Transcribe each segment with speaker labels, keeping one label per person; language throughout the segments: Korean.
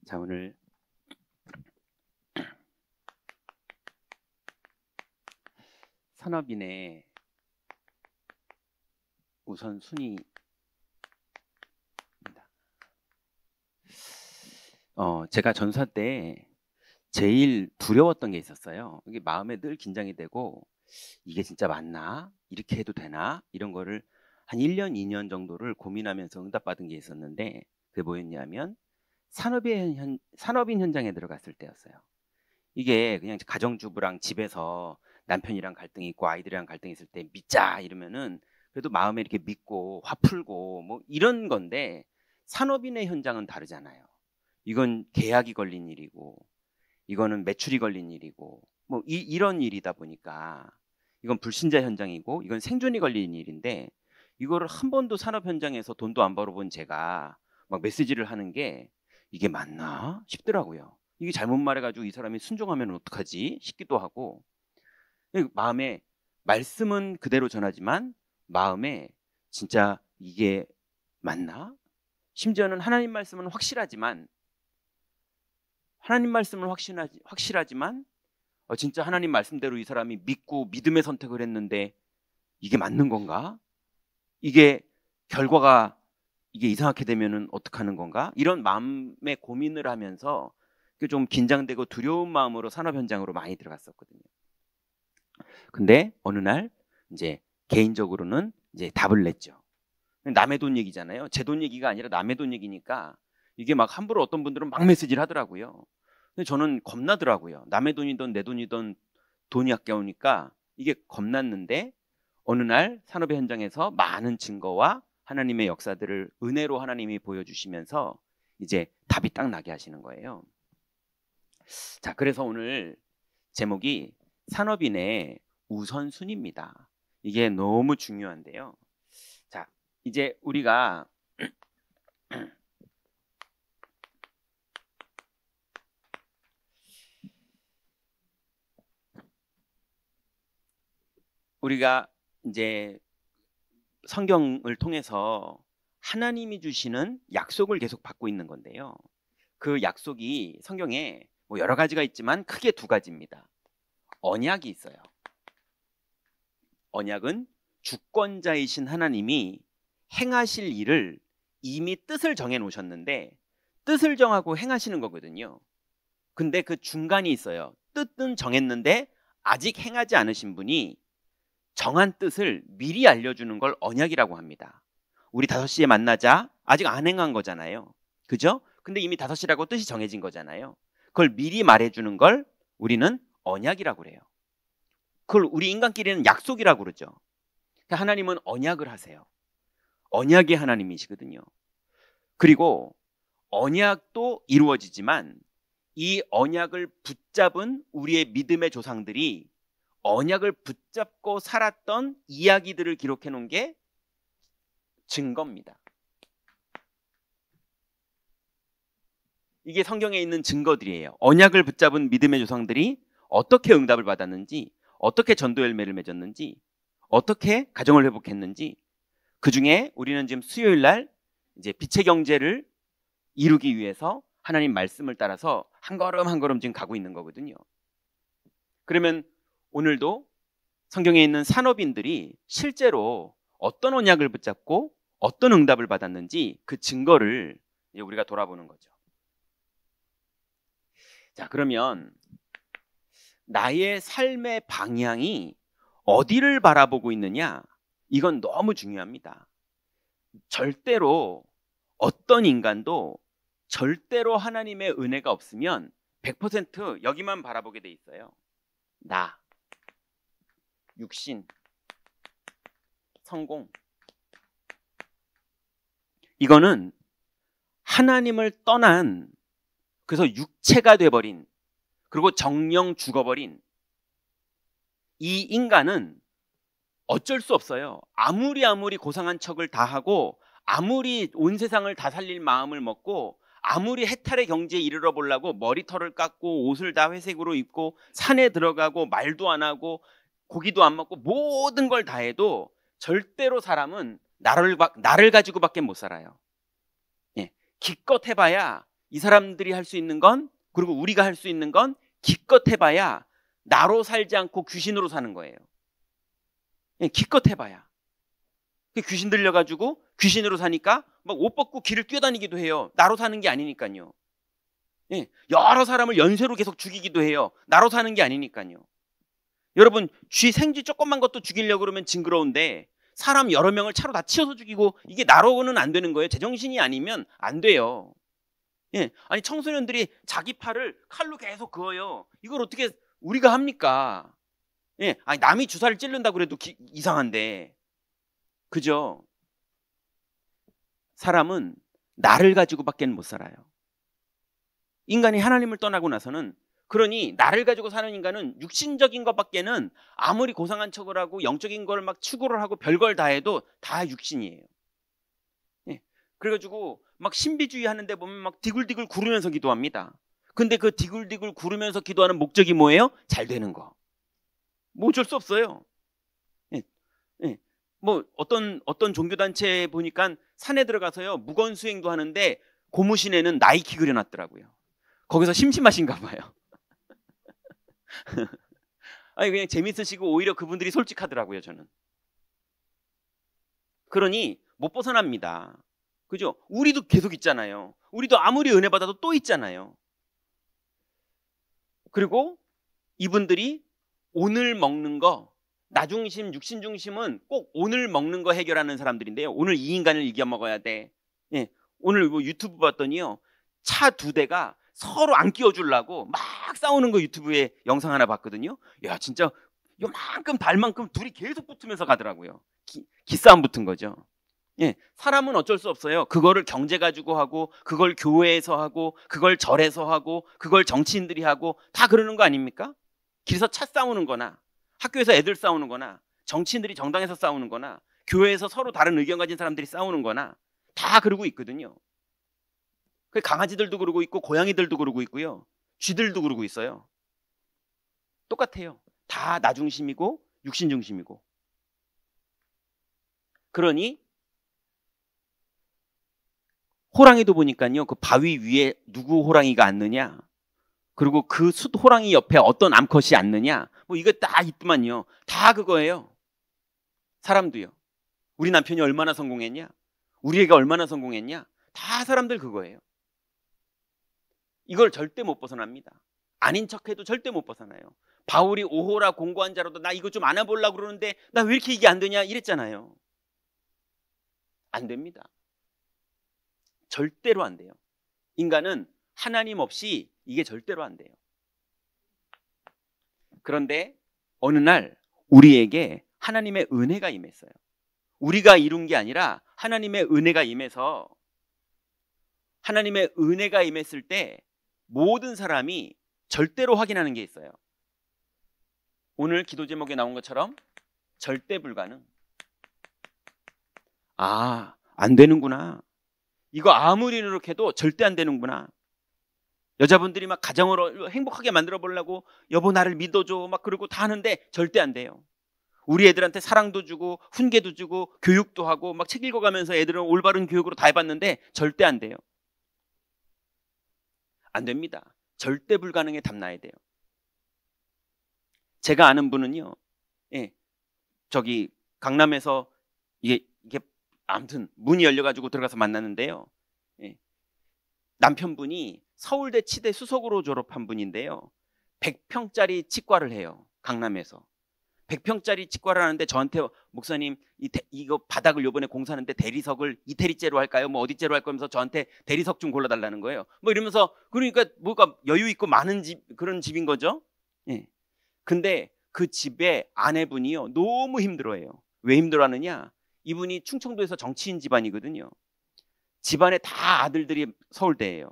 Speaker 1: 자, 오늘 산업인의 우선순위입니다. 제가 전사 때 제일 두려웠던 게 있었어요. 이게 마음에 늘 긴장이 되고 이게 진짜 맞나? 이렇게 해도 되나? 이런 거를 한 1년, 2년 정도를 고민하면서 응답받은 게 있었는데 그게 뭐였냐면 산업인 현장에 들어갔을 때였어요. 이게 그냥 가정주부랑 집에서 남편이랑 갈등이 있고 아이들이랑 갈등이 있을 때 믿자 이러면은 그래도 마음에 이렇게 믿고 화 풀고 뭐 이런 건데 산업인의 현장은 다르잖아요. 이건 계약이 걸린 일이고 이거는 매출이 걸린 일이고 뭐 이런 일이다 보니까 이건 불신자 현장이고 이건 생존이 걸린 일인데 이거를 한 번도 산업 현장에서 돈도 안 벌어본 제가 막 메시지를 하는 게 이게 맞나 싶더라고요. 이게 잘못 말해가지고 이 사람이 순종하면 어떡하지 싶기도 하고 마음에 말씀은 그대로 전하지만 마음에 진짜 이게 맞나? 심지어는 하나님 말씀은 확실하지만 진짜 하나님 말씀대로 이 사람이 믿고 믿음의 선택을 했는데 이게 맞는 건가? 이게 결과가 이게 이상하게 되면은 어떡하는 건가? 이런 마음의 고민을 하면서 좀 긴장되고 두려운 마음으로 산업 현장으로 많이 들어갔었거든요. 근데 어느 날 이제 개인적으로는 이제 답을 냈죠. 남의 돈 얘기잖아요. 제 돈 얘기가 아니라 남의 돈 얘기니까 이게 막 함부로 어떤 분들은 막 메시지를 하더라고요. 근데 저는 겁나더라고요. 남의 돈이든 내 돈이든 돈이 아까우니까 이게 겁났는데 어느 날 산업의 현장에서 많은 증거와 하나님의 역사들을 은혜로 하나님이 보여주시면서 이제 답이 딱 나게 하시는 거예요. 자, 그래서 오늘 제목이 산업인의 우선순위입니다. 이게 너무 중요한데요. 자, 이제 우리가 이제 성경을 통해서 하나님이 주시는 약속을 계속 받고 있는 건데요. 그 약속이 성경에 뭐 여러 가지가 있지만 크게 두 가지입니다. 언약이 있어요. 언약은 주권자이신 하나님이 행하실 일을 이미 뜻을 정해 놓으셨는데 뜻을 정하고 행하시는 거거든요. 근데 그 중간이 있어요. 뜻은 정했는데 아직 행하지 않으신 분이 정한 뜻을 미리 알려주는 걸 언약이라고 합니다. 우리 5시에 만나자. 아직 안 행한 거잖아요. 그죠? 근데 이미 5시라고 뜻이 정해진 거잖아요. 그걸 미리 말해주는 걸 우리는 언약이라고 그래요. 그걸 우리 인간끼리는 약속이라고 그러죠. 하나님은 언약을 하세요. 언약의 하나님이시거든요. 그리고 언약도 이루어지지만 이 언약을 붙잡은 우리의 믿음의 조상들이 언약을 붙잡고 살았던 이야기들을 기록해 놓은 게 증거입니다. 이게 성경에 있는 증거들이에요. 언약을 붙잡은 믿음의 조상들이 어떻게 응답을 받았는지, 어떻게 전도 열매를 맺었는지, 어떻게 가정을 회복했는지, 그 중에 우리는 지금 수요일 날 이제 빛의 경제를 이루기 위해서 하나님 말씀을 따라서 한 걸음 한 걸음 지금 가고 있는 거거든요. 그러면 오늘도 성경에 있는 산업인들이 실제로 어떤 언약을 붙잡고 어떤 응답을 받았는지 그 증거를 우리가 돌아보는 거죠. 자, 그러면 나의 삶의 방향이 어디를 바라보고 있느냐? 이건 너무 중요합니다. 절대로 어떤 인간도 절대로 하나님의 은혜가 없으면 100% 여기만 바라보게 돼 있어요. 나, 육신, 성공. 이거는 하나님을 떠난, 그래서 육체가 돼버린, 그리고 정령 죽어버린 이 인간은 어쩔 수 없어요. 아무리 고상한 척을 다 하고 아무리 온 세상을 다 살릴 마음을 먹고 아무리 해탈의 경지에 이르러 보려고 머리털을 깎고 옷을 다 회색으로 입고 산에 들어가고 말도 안 하고 고기도 안 먹고 모든 걸 다 해도 절대로 사람은 나를 가지고밖에 못 살아요. 예, 기껏 해봐야 이 사람들이 할 수 있는 건, 그리고 우리가 할 수 있는 건 기껏 해봐야 나로 살지 않고 귀신으로 사는 거예요. 예, 기껏 해봐야. 귀신 들려가지고 귀신으로 사니까 막 옷 벗고 길을 뛰어다니기도 해요. 나로 사는 게 아니니까요. 예, 여러 사람을 연쇄로 계속 죽이기도 해요. 나로 사는 게 아니니까요. 여러분, 생쥐 조그만 것도 죽이려고 그러면 징그러운데 사람 여러 명을 차로 다 치어서 죽이고, 이게 나로는 안 되는 거예요. 제정신이 아니면 안 돼요. 예, 아니 청소년들이 자기 팔을 칼로 계속 그어요. 이걸 어떻게 우리가 합니까? 예, 아니 남이 주사를 찌른다고 그래도 이상한데, 그죠? 사람은 나를 가지고밖에 못 살아요. 인간이 하나님을 떠나고 나서는, 그러니 나를 가지고 사는 인간은 육신적인 것밖에는 아무리 고상한 척을 하고 영적인 걸 막 추구를 하고 별걸 다 해도 다 육신이에요. 예, 그래가지고 막 신비주의 하는데 보면 막 디굴디굴 구르면서 기도합니다. 근데 그 디굴디굴 구르면서 기도하는 목적이 뭐예요? 잘 되는 거. 뭐 어쩔 수 없어요. 예, 예. 뭐 어떤 종교단체에 보니까 산에 들어가서요 무건 수행도 하는데 고무신에는 나이키 그려놨더라고요. 거기서 심심하신가 봐요. 아니 그냥 재밌으시고 오히려 그분들이 솔직하더라고요. 저는. 그러니 못 벗어납니다. 그죠? 우리도 계속 있잖아요. 우리도 아무리 은혜 받아도 또 있잖아요. 그리고 이분들이 오늘 먹는 거, 나중심, 육신중심은 꼭 오늘 먹는 거 해결하는 사람들인데요. 오늘 이 인간을 이겨 먹어야 돼. 예, 오늘 뭐 유튜브 봤더니요, 차 2대가 서로 안 끼워주려고 막 싸우는 거 유튜브에 영상 하나 봤거든요. 야, 진짜 요만큼 달만큼 둘이 계속 붙으면서 가더라고요. 기싸움 붙은 거죠. 예, 사람은 어쩔 수 없어요. 그거를 경제 가지고 하고, 그걸 교회에서 하고, 그걸 절에서 하고, 그걸 정치인들이 하고 다 그러는 거 아닙니까? 길에서 차 싸우는 거나, 학교에서 애들 싸우는 거나, 정치인들이 정당에서 싸우는 거나, 교회에서 서로 다른 의견 가진 사람들이 싸우는 거나 다 그러고 있거든요. 강아지들도 그러고 있고 고양이들도 그러고 있고요. 쥐들도 그러고 있어요. 똑같아요. 다 나 중심이고 육신 중심이고. 그러니 호랑이도 보니까요, 그 바위 위에 누구 호랑이가 앉느냐, 그리고 그 숫 호랑이 옆에 어떤 암컷이 앉느냐, 뭐 이거 다 있더만요. 다 그거예요. 사람도요. 우리 남편이 얼마나 성공했냐, 우리 애가 얼마나 성공했냐, 다 사람들 그거예요. 이걸 절대 못 벗어납니다. 아닌 척해도 절대 못 벗어나요. 바울이 오호라 공고한 자로도 나 이거 좀 안아보려고 그러는데 나 왜 이렇게 이게 안 되냐 이랬잖아요. 안 됩니다. 절대로 안 돼요. 인간은 하나님 없이 이게 절대로 안 돼요. 그런데 어느 날 우리에게 하나님의 은혜가 임했어요. 우리가 이룬 게 아니라 하나님의 은혜가 임해서, 하나님의 은혜가 임했을 때 모든 사람이 절대로 확인하는 게 있어요. 오늘 기도 제목에 나온 것처럼 절대 불가능. 아, 안 되는구나. 이거 아무리 노력해도 절대 안 되는구나. 여자분들이 막 가정을 행복하게 만들어 보려고 여보 나를 믿어줘 막 그러고 다 하는데 절대 안 돼요. 우리 애들한테 사랑도 주고 훈계도 주고 교육도 하고 막 책 읽어가면서 애들은 올바른 교육으로 다 해봤는데 절대 안 돼요. 안 됩니다. 절대 불가능에 답나야 돼요. 제가 아는 분은요, 예, 저기 강남에서 이게 아무튼 문이 열려가지고 들어가서 만났는데요. 예, 남편분이 서울대 치대 수석으로 졸업한 분인데요. 100평짜리 치과를 해요. 강남에서. 100평짜리 치과를 하는데 저한테 목사님 이거 바닥을 요번에 공사하는데 대리석을 이태리째로 할까요? 뭐 어디째로 할 거면서 저한테 대리석 좀 골라달라는 거예요. 뭐 이러면서, 그러니까 뭐가 여유 있고 많은 집, 그런 집인 거죠. 예. 근데 그 집의 아내분이요 너무 힘들어해요. 왜 힘들어하느냐? 이분이 충청도에서 정치인 집안이거든요. 집안에 다 아들들이 서울대예요.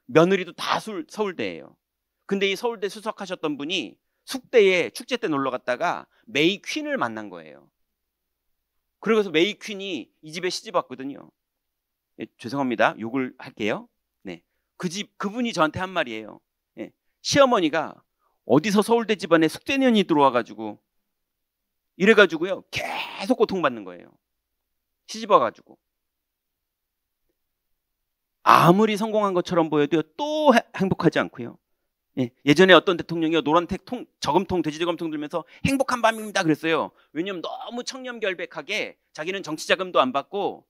Speaker 1: 며느리도 다 서울대예요. 근데 이 서울대 수석하셨던 분이 숙대에 축제 때 놀러 갔다가 메이 퀸을 만난 거예요. 그래서 메이 퀸이 이 집에 시집 왔거든요. 예, 죄송합니다. 욕을 할게요. 네, 그분이 저한테 한 말이에요. 예, 시어머니가 어디서 서울대 집안에 숙대년이 들어와가지고 이래가지고요 계속 고통받는 거예요. 시집 와가지고. 아무리 성공한 것처럼 보여도 또 행복하지 않고요. 예전에 어떤 대통령이 노란색 저금통, 돼지 저금통 들면서 행복한 밤입니다 그랬어요. 왜냐면 너무 청렴결백하게 자기는 정치 자금도 안 받고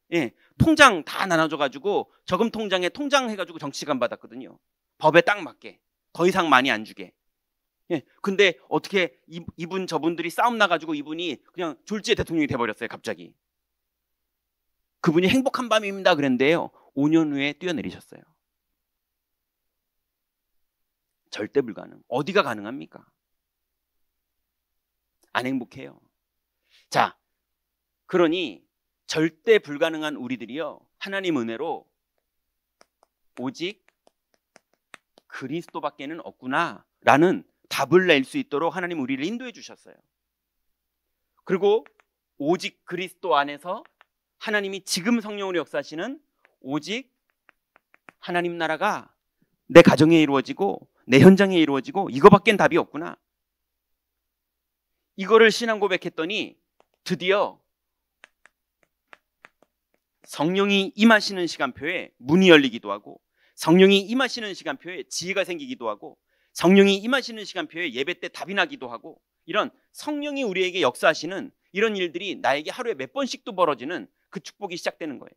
Speaker 1: 통장 다 나눠줘가지고 저금통장에 통장 해가지고 정치 자금 받았거든요. 법에 딱 맞게 더 이상 많이 안 주게. 근데 어떻게 이분 저분들이 싸움 나가지고 이분이 그냥 졸지에 대통령이 돼버렸어요. 갑자기. 그분이 행복한 밤입니다 그랬는데요. 5년 후에 뛰어내리셨어요. 절대 불가능. 어디가 가능합니까? 안 행복해요. 자, 그러니 절대 불가능한 우리들이요, 하나님 은혜로 오직 그리스도밖에는 없구나 라는 답을 낼 수 있도록 하나님 우리를 인도해 주셨어요. 그리고 오직 그리스도 안에서 하나님이 지금 성령으로 역사하시는 오직 하나님 나라가 내 가정에 이루어지고 내 현장에 이루어지고 이거밖엔 답이 없구나. 이거를 신앙 고백했더니 드디어 성령이 임하시는 시간표에 문이 열리기도 하고, 성령이 임하시는 시간표에 지혜가 생기기도 하고, 성령이 임하시는 시간표에 예배 때 답이 나기도 하고, 이런 성령이 우리에게 역사하시는 이런 일들이 나에게 하루에 몇 번씩도 벌어지는 그 축복이 시작되는 거예요.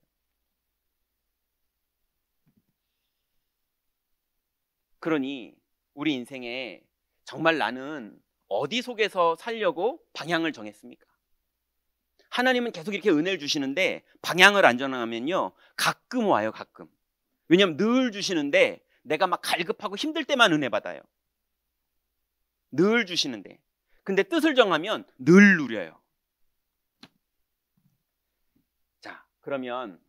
Speaker 1: 그러니 우리 인생에 정말 나는 어디 속에서 살려고 방향을 정했습니까? 하나님은 계속 이렇게 은혜를 주시는데 방향을 안 정하면요, 가끔 와요. 가끔. 왜냐하면 늘 주시는데 내가 막 갈급하고 힘들 때만 은혜 받아요. 늘 주시는데. 근데 뜻을 정하면 늘 누려요. 자, 그러면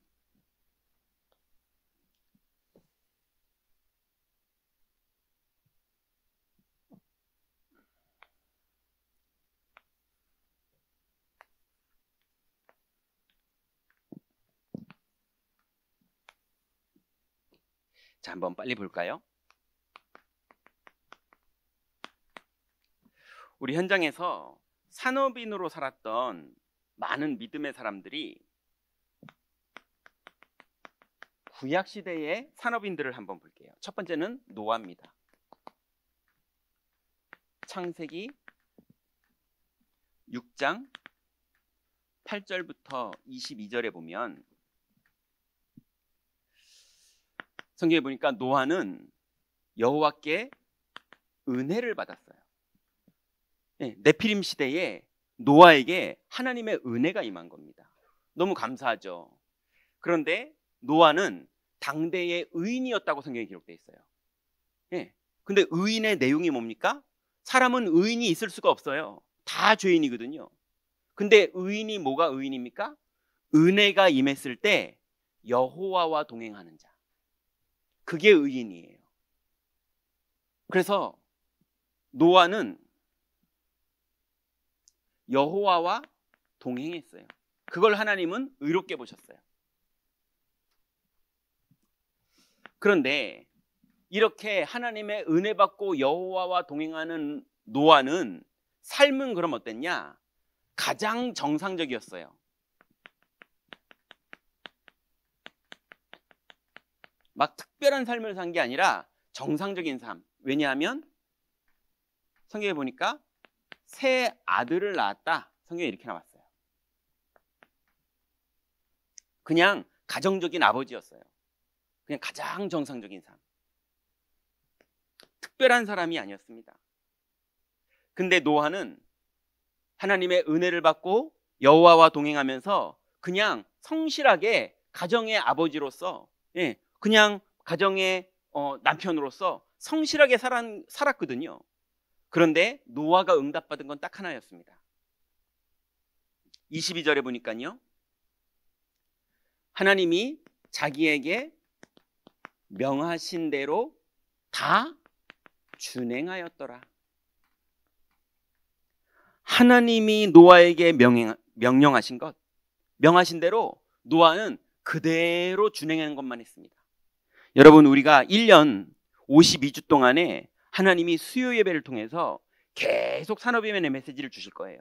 Speaker 1: 자, 한번 빨리 볼까요? 우리 현장에서 산업인으로 살았던 많은 믿음의 사람들이 구약 시대의 산업인들을 한번 볼게요. 첫 번째는 노아입니다. 창세기 6장 8절부터 22절에 보면 성경에 보니까 노아는 여호와께 은혜를 받았어요. 네피림 시대에 노아에게 하나님의 은혜가 임한 겁니다. 너무 감사하죠. 그런데 노아는 당대의 의인이었다고 성경에 기록되어 있어요. 근데 의인의 내용이 뭡니까? 사람은 의인이 있을 수가 없어요. 다 죄인이거든요. 근데 의인이 뭐가 의인입니까? 은혜가 임했을 때 여호와와 동행하는 자. 그게 의인이에요. 그래서 노아는 여호와와 동행했어요. 그걸 하나님은 의롭게 보셨어요. 그런데 이렇게 하나님의 은혜 받고 여호와와 동행하는 노아는 삶은 그럼 어땠냐? 가장 정상적이었어요. 막 특별한 삶을 산 게 아니라 정상적인 삶. 왜냐하면 성경에 보니까 새 아들을 낳았다. 성경에 이렇게 나왔어요. 그냥 가정적인 아버지였어요. 그냥 가장 정상적인 삶. 특별한 사람이 아니었습니다. 근데 노아는 하나님의 은혜를 받고 여호와와 동행하면서 그냥 성실하게 가정의 아버지로서, 그냥 가정의 남편으로서 성실하게 살았거든요. 그런데 노아가 응답받은 건 딱 하나였습니다. 22절에 보니까요, 하나님이 자기에게 명하신 대로 다 준행하였더라. 하나님이 노아에게 명령하신 것, 명하신 대로 노아는 그대로 준행하는 것만 했습니다. 여러분, 우리가 1년 52주 동안에 하나님이 수요 예배를 통해서 계속 산업인의 메시지를 주실 거예요.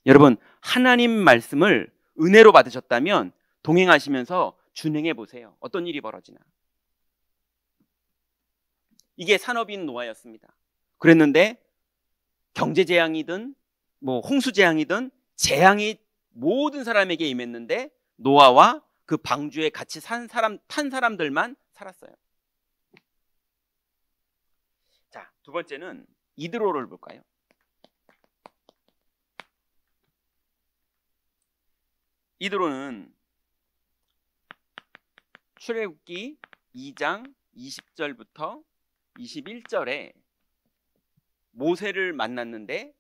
Speaker 1: 여러분, 하나님 말씀을 은혜로 받으셨다면 동행하시면서 준행해 보세요. 어떤 일이 벌어지나. 이게 산업인 노아였습니다. 그랬는데 경제 재앙이든 뭐 홍수 재앙이든 재앙이 모든 사람에게 임했는데 노아와 그 방주에 같이 탄 사람들만 살았어요. 자, 두 번째는 이드로를 볼까요? 이드로는 출애굽기 2장 20절부터 21절에 모세를 만났는데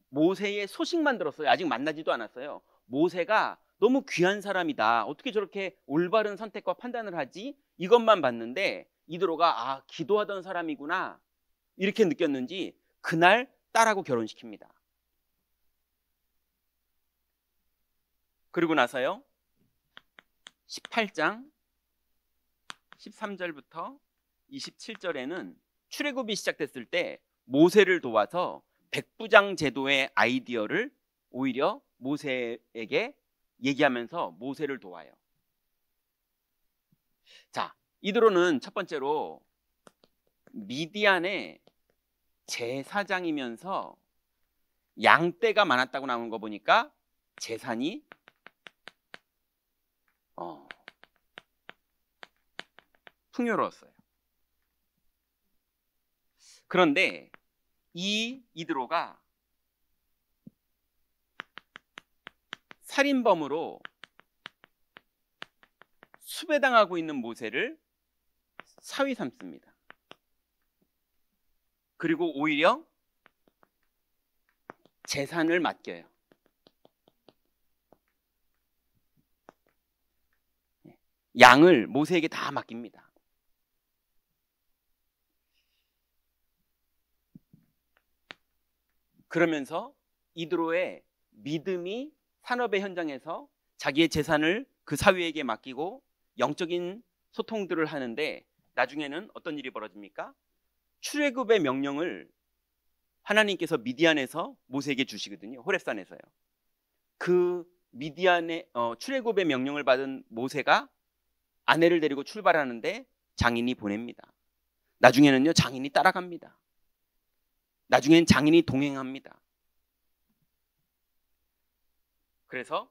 Speaker 1: 모세의 소식만 들었어요. 아직 만나지도 않았어요. 모세가 너무 귀한 사람이다. 어떻게 저렇게 올바른 선택과 판단을 하지? 이것만 봤는데 이드로가 아, 기도하던 사람이구나 이렇게 느꼈는지 그날 딸하고 결혼시킵니다. 그리고 나서요 18장 13절부터 27절에는 출애굽이 시작됐을 때 모세를 도와서 백부장 제도의 아이디어를 오히려 모세에게 얘기하면서 모세를 도와요. 자, 이드로는 첫 번째로 미디안의 제사장이면서 양떼가 많았다고 나오는 거 보니까 재산이 풍요로웠어요. 그런데 이 이드로가 살인범으로 수배당하고 있는 모세를 사위 삼습니다. 그리고 오히려 재산을 맡겨요. 양을 모세에게 다 맡깁니다. 그러면서 이드로의 믿음이 산업의 현장에서 자기의 재산을 그 사위에게 맡기고 영적인 소통들을 하는데 나중에는 어떤 일이 벌어집니까? 출애굽의 명령을 하나님께서 미디안에서 모세에게 주시거든요. 호렙산에서요. 그 미디안의 출애굽의 명령을 받은 모세가 아내를 데리고 출발하는데 장인이 보냅니다. 나중에는요 장인이 따라갑니다. 나중엔 장인이 동행합니다. 그래서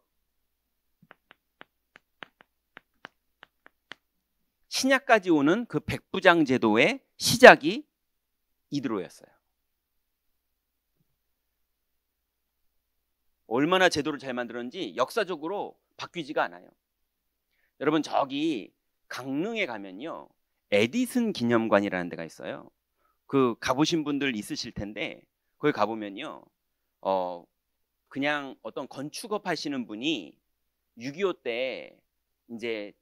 Speaker 1: 신약까지 오는 그 백부장 제도의 시작이 이드로였어요. 얼마나 제도를 잘 만들었는지 역사적으로 바뀌지가 않아요. 여러분 저기 강릉에 가면요 에디슨 기념관이라는 데가 있어요. 그 가보신 분들 있으실 텐데 거기 가보면요 그냥 어떤 건축업 하시는 분이 6.25 때 이제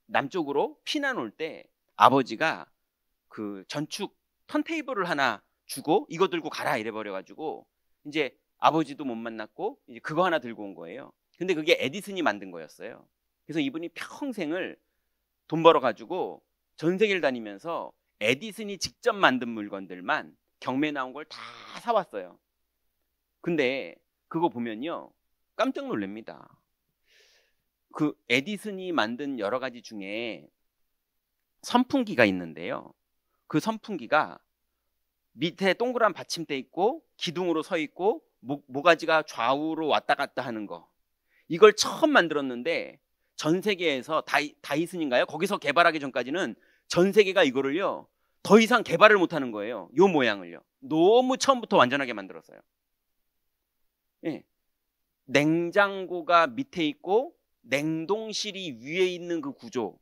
Speaker 1: 남쪽으로 피난 올 때 아버지가 그 전축 턴테이블을 하나 주고 이거 들고 가라 이래 버려가지고 이제 아버지도 못 만났고 이제 그거 하나 들고 온 거예요. 근데 그게 에디슨이 만든 거였어요. 그래서 이분이 평생을 돈 벌어가지고 전 세계를 다니면서 에디슨이 직접 만든 물건들만 경매 나온 걸 다 사왔어요. 근데 그거 보면요 깜짝 놀랍니다. 그 에디슨이 만든 여러 가지 중에 선풍기가 있는데요. 그 선풍기가 밑에 동그란 받침대 있고 기둥으로 서 있고 모가지가 좌우로 왔다 갔다 하는 거. 이걸 처음 만들었는데 전 세계에서 다이슨인가요? 거기서 개발하기 전까지는 전 세계가 이거를요 더 이상 개발을 못하는 거예요. 요 모양을요. 너무 처음부터 완전하게 만들었어요. 예. 냉장고가 밑에 있고 냉동실이 위에 있는 그 구조,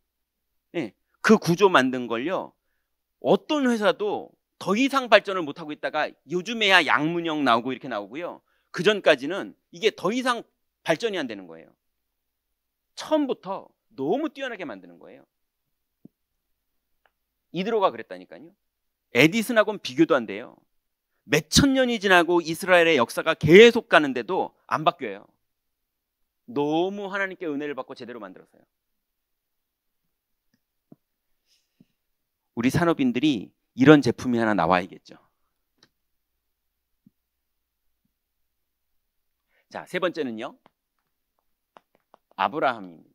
Speaker 1: 예. 그 구조 만든 걸요 어떤 회사도 더 이상 발전을 못하고 있다가 요즘에야 양문형 나오고 이렇게 나오고요. 그 전까지는 이게 더 이상 발전이 안 되는 거예요. 처음부터 너무 뛰어나게 만드는 거예요. 이드로가 그랬다니까요. 에디슨하고는 비교도 안 돼요. 몇천 년이 지나고 이스라엘의 역사가 계속 가는데도 안 바뀌어요. 너무 하나님께 은혜를 받고 제대로 만들었어요. 우리 산업인들이 이런 제품이 하나 나와야겠죠. 자, 세 번째는요. 아브라함입니다.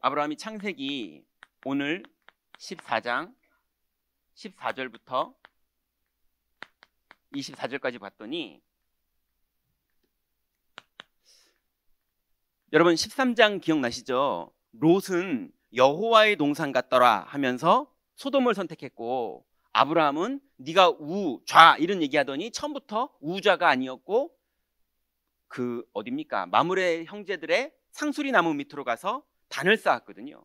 Speaker 1: 아브라함이 창세기 오늘 14장 14절부터 24절까지 봤더니 여러분 13장 기억나시죠? 롯은 여호와의 동산 같더라 하면서 소돔을 선택했고 아브라함은 네가 우좌 이런 얘기하더니 처음부터 우좌가 아니었고 그 어딥니까? 마므레 형제들의 상수리 나무 밑으로 가서 단을 쌓았거든요.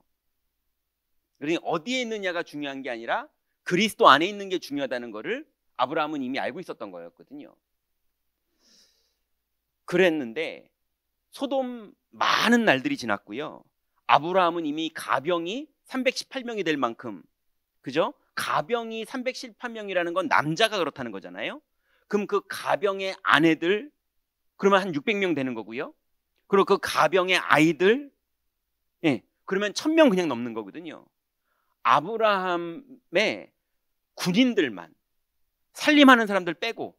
Speaker 1: 그러니 어디에 있느냐가 중요한 게 아니라 그리스도 안에 있는 게 중요하다는 것을 아브라함은 이미 알고 있었던 거였거든요. 그랬는데 소돔 많은 날들이 지났고요. 아브라함은 이미 가병이 318명이 될 만큼, 그죠? 가병이 318명이라는 건 남자가 그렇다는 거잖아요. 그럼 그 가병의 아내들 그러면 한 600명 되는 거고요. 그리고 그 가병의 아이들 그러면 1000명 그냥 넘는 거거든요. 아브라함의 군인들만 살림하는 사람들 빼고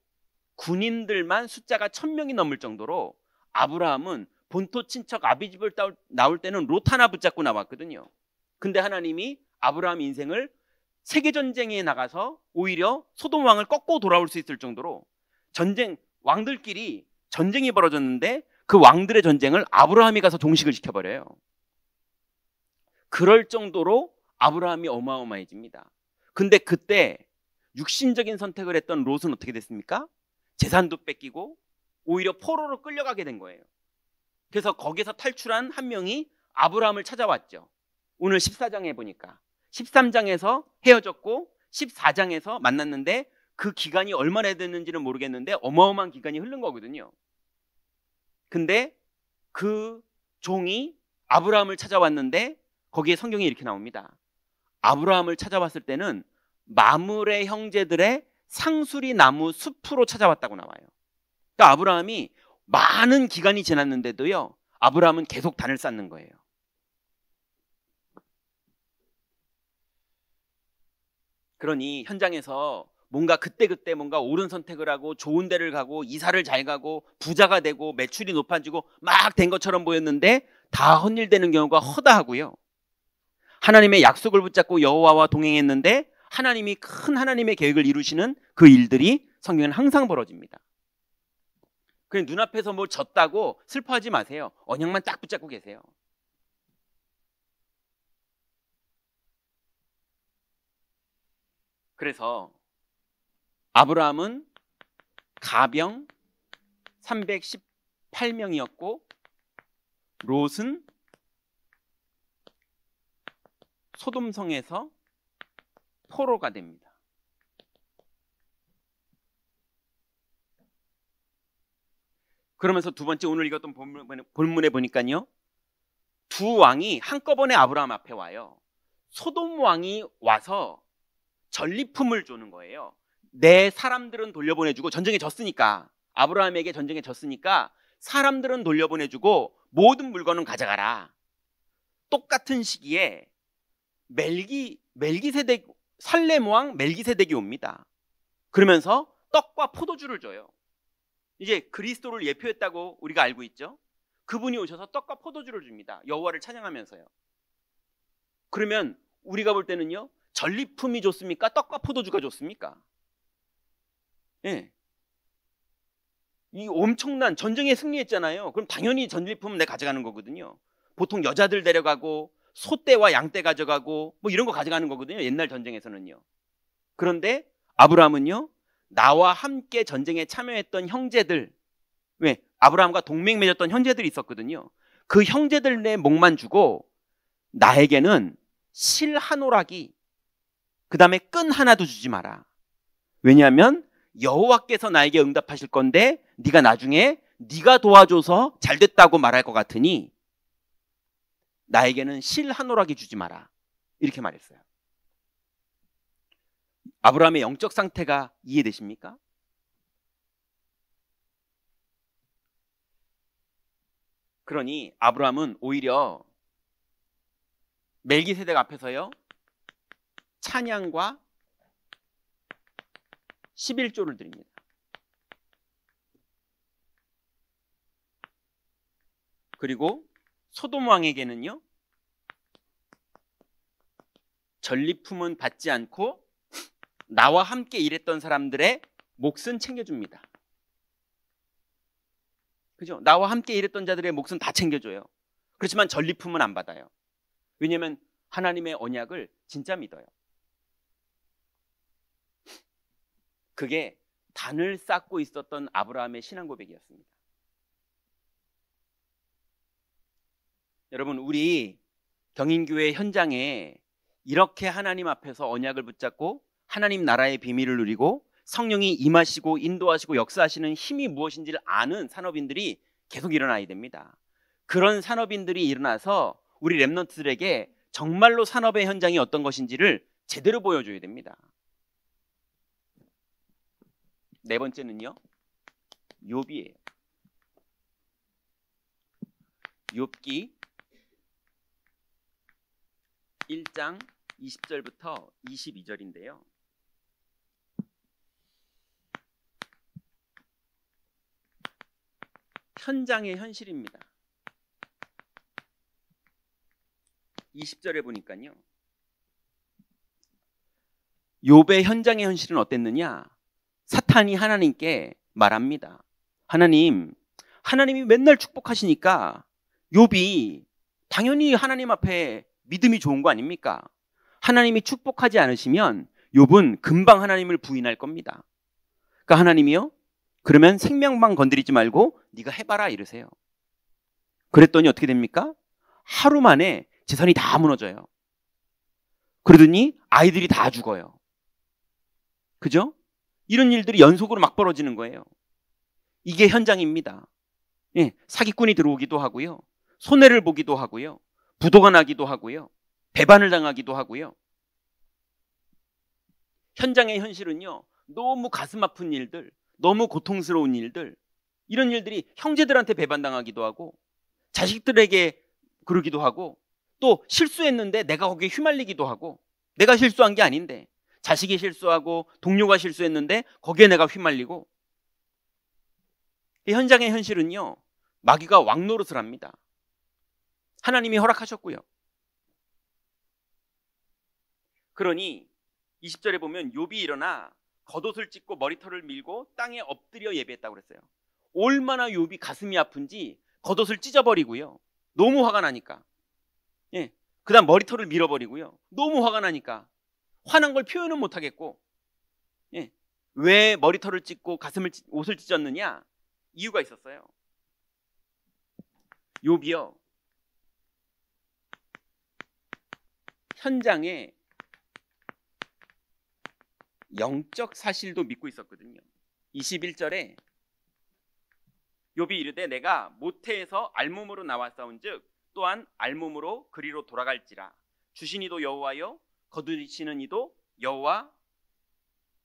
Speaker 1: 군인들만 숫자가 1000명이 넘을 정도로 아브라함은 본토 친척 아비집을 나올 때는 롯 하나 붙잡고 나왔거든요. 근데 하나님이 아브라함 인생을 세계전쟁에 나가서 오히려 소돔 왕을 꺾고 돌아올 수 있을 정도로 왕들끼리 전쟁이 벌어졌는데 그 왕들의 전쟁을 아브라함이 가서 종식을 시켜버려요. 그럴 정도로 아브라함이 어마어마해집니다. 근데 그때 육신적인 선택을 했던 롯은 어떻게 됐습니까? 재산도 뺏기고 오히려 포로로 끌려가게 된 거예요. 그래서 거기서 탈출한 한 명이 아브라함을 찾아왔죠. 오늘 14장에 보니까 13장에서 헤어졌고 14장에서 만났는데 그 기간이 얼마나 됐는지는 모르겠는데 어마어마한 기간이 흐른 거거든요. 근데 그 종이 아브라함을 찾아왔는데 거기에 성경이 이렇게 나옵니다. 아브라함을 찾아왔을 때는 마므레 형제들의 상수리 나무 숲으로 찾아왔다고 나와요. 그러니까 아브라함이 많은 기간이 지났는데도요, 아브라함은 계속 단을 쌓는 거예요. 그러니 현장에서 뭔가 그때그때 뭔가 옳은 선택을 하고 좋은 데를 가고 이사를 잘 가고 부자가 되고 매출이 높아지고 막 된 것처럼 보였는데 다 헛일되는 경우가 허다하고요. 하나님의 약속을 붙잡고 여호와와 동행했는데 하나님이 큰 하나님의 계획을 이루시는 그 일들이 성경에는 항상 벌어집니다. 그냥 눈앞에서 뭘 졌다고 슬퍼하지 마세요. 언약만 딱 붙잡고 계세요. 그래서 아브라함은 가병 318명이었고 롯은 소돔성에서 포로가 됩니다. 그러면서 두 번째 오늘 읽었던 본문에 보니까요, 두 왕이 한꺼번에 아브라함 앞에 와요. 소돔 왕이 와서 전리품을 주는 거예요. 내 사람들은 돌려보내주고 전쟁에 졌으니까 아브라함에게 전쟁에 졌으니까 사람들은 돌려보내주고 모든 물건은 가져가라. 똑같은 시기에 멜기세덱 살렘 왕 멜기세덱이 옵니다. 그러면서 떡과 포도주를 줘요. 이제 그리스도를 예표했다고 우리가 알고 있죠. 그분이 오셔서 떡과 포도주를 줍니다. 여호와를 찬양하면서요. 그러면 우리가 볼 때는요, 전리품이 좋습니까? 떡과 포도주가 좋습니까? 예. 이 엄청난 전쟁에 승리했잖아요. 그럼 당연히 전리품은 내가 가져가는 거거든요. 보통 여자들 데려가고 소떼와 양떼 가져가고 뭐 이런 거 가져가는 거거든요. 옛날 전쟁에서는요. 그런데 아브라함은요, 나와 함께 전쟁에 참여했던 형제들, 왜? 아브라함과 동맹 맺었던 형제들이 있었거든요. 그 형제들 내 목만 주고 나에게는 실 한 오락이, 그 다음에 끈 하나도 주지 마라. 왜냐하면 여호와께서 나에게 응답하실 건데 네가 나중에 네가 도와줘서 잘 됐다고 말할 것 같으니 나에게는 실 한 오락이 주지 마라. 이렇게 말했어요. 아브라함의 영적 상태가 이해되십니까? 그러니 아브라함은 오히려 멜기세덱 앞에서요, 찬양과 11조를 드립니다. 그리고 소돔 왕에게는요, 전리품은 받지 않고 나와 함께 일했던 사람들의 몫은 챙겨줍니다. 그죠? 나와 함께 일했던 자들의 몫은 다 챙겨줘요. 그렇지만 전리품은 안 받아요. 왜냐하면 하나님의 언약을 진짜 믿어요. 그게 단을 쌓고 있었던 아브라함의 신앙 고백이었습니다. 여러분, 우리 경인교회 현장에 이렇게 하나님 앞에서 언약을 붙잡고 하나님 나라의 비밀을 누리고 성령이 임하시고 인도하시고 역사하시는 힘이 무엇인지를 아는 산업인들이 계속 일어나야 됩니다. 그런 산업인들이 일어나서 우리 랩런트들에게 정말로 산업의 현장이 어떤 것인지를 제대로 보여줘야 됩니다. 네 번째는요, 욥이에요. 욥기 1장 20절부터 22절인데요. 현장의 현실입니다. 20절에 보니까요, 욥의 현장의 현실은 어땠느냐? 사탄이 하나님께 말합니다. 하나님이 맨날 축복하시니까 욥이 당연히 하나님 앞에 믿음이 좋은 거 아닙니까? 하나님이 축복하지 않으시면 욥은 금방 하나님을 부인할 겁니다. 그러니까 하나님이요, 그러면 생명만 건드리지 말고 네가 해봐라 이러세요. 그랬더니 어떻게 됩니까? 하루 만에 재산이 다 무너져요. 그러더니 아이들이 다 죽어요. 그죠? 이런 일들이 연속으로 막 벌어지는 거예요. 이게 현장입니다. 예, 사기꾼이 들어오기도 하고요, 손해를 보기도 하고요, 부도가 나기도 하고요, 배반을 당하기도 하고요. 현장의 현실은요, 너무 가슴 아픈 일들, 너무 고통스러운 일들, 이런 일들이 형제들한테 배반당하기도 하고 자식들에게 그러기도 하고, 또 실수했는데 내가 거기에 휘말리기도 하고, 내가 실수한 게 아닌데 자식이 실수하고 동료가 실수했는데 거기에 내가 휘말리고. 이 현장의 현실은요, 마귀가 왕노릇을 합니다. 하나님이 허락하셨고요. 그러니 20절에 보면 욥이 일어나 겉옷을 찢고 머리털을 밀고 땅에 엎드려 예배했다고 그랬어요. 얼마나 욥이 가슴이 아픈지 겉옷을 찢어버리고요, 너무 화가 나니까. 예, 그다음 머리털을 밀어버리고요, 너무 화가 나니까 화난 걸 표현은 못하겠고. 예, 왜 머리털을 찢고 옷을 찢었느냐? 이유가 있었어요. 욥이요, 현장에 영적 사실도 믿고 있었거든요. 21절에 욥이 이르되 내가 모태에서 알몸으로 나왔사온즉 또한 알몸으로 그리로 돌아갈지라. 주신 이도 여호와여 거두시는 이도 여호와,